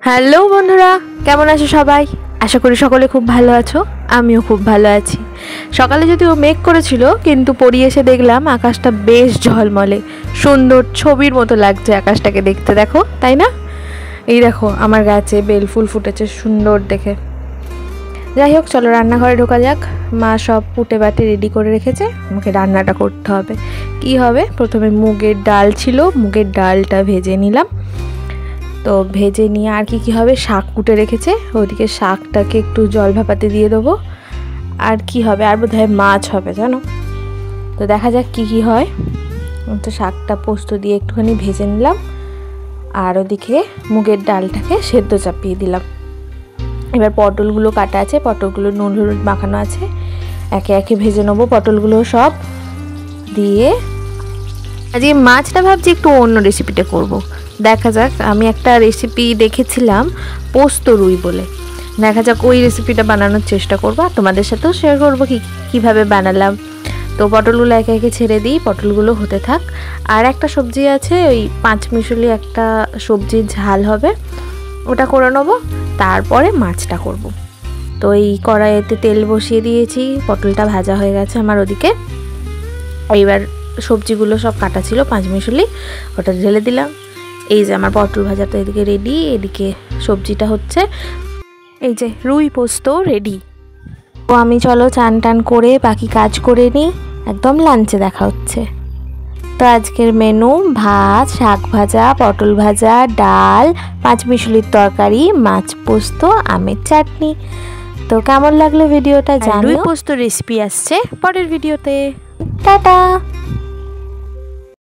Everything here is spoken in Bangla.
হ্যালো বন্ধুরা, কেমন আছো সবাই? আশা করি সকলে খুব ভালো আছো। আমিও খুব ভালো আছি। সকালে যদিও মেঘ করেছিল, কিন্তু পড়ি এসে দেখলাম আকাশটা বেশ ঝলমলে, সুন্দর ছবির মতো লাগছে আকাশটাকে দেখতে। দেখো, তাই না? এই দেখো, আমার গাছে বেল ফুল ফুটেছে সুন্দর দেখে। যাই হোক, চলো রান্নাঘরে ঢোকা যাক। মা সব কুটে বাটে রেডি করে রেখেছে, আমাকে রান্নাটা করতে হবে। কি হবে? প্রথমে মুগের ডাল ছিল, মুগের ডালটা ভেজে নিলাম। তো ভেজে নিয়ে আর কি হবে, শাক কুটে রেখেছে, ওইদিকে শাকটাকে একটু জল ভাপাতে দিয়ে দেবো। আর কি হবে, আর বোধহয় মাছ হবে, জানো। তো দেখা যাক কি হয়। তো শাকটা পোস্ত দিয়ে একটুখানি ভেজে নিলাম, আর ওদিকে মুগের ডালটাকে সেদ্ধ চাপিয়ে দিলাম। এবার পটলগুলো কাটা আছে, পটলগুলো নুন হলুদ মাখানো আছে, একে একে ভেজে নেবো পটলগুলো সব দিয়ে। আজকে মাছটা ভাবছি একটু অন্য রেসিপিটা করব। দেখা যাক, আমি একটা রেসিপি দেখেছিলাম পোস্ত রুই বলে, দেখা যাক ওই রেসিপিটা বানানোর চেষ্টা করবো, আর তোমাদের সাথেও শেয়ার করবো কীভাবে বানালাম। তো পটলগুলো একে একে ছেড়ে দিই, পটলগুলো হতে থাক। আর একটা সবজি আছে, ওই পাঁচমিশালি একটা সবজির ঝাল হবে, ওটা করে নেবো, তারপরে মাছটা করব। তো এই কড়াইতে তেল বসিয়ে দিয়েছি, পটলটা ভাজা হয়ে গেছে আমার ওদিকে। এইবার সবজিগুলো সব কাটা ছিল পাঁচমিশালি, ওটা ঢেলে দিলাম। এই যে আমার পটল ভাজাটা এদিকে রেডি, এদিকে সবজিটা হচ্ছে। এই যে রুই পোস্ত রেডি। তো আমি চলো চান টান করে বাকি কাজ করে নিই, একদম লাঞ্চে দেখা হচ্ছে। তো আজকের মেনু ভাত, শাক ভাজা, পটল ভাজা, ডাল, পাঁচমিশালির তরকারি, মাছ পোস্ত, আমের চাটনি। তো কেমন লাগলো ভিডিওটা জানিও। রুই পোস্ত রেসিপি আসছে পরের ভিডিওতে। টাটা।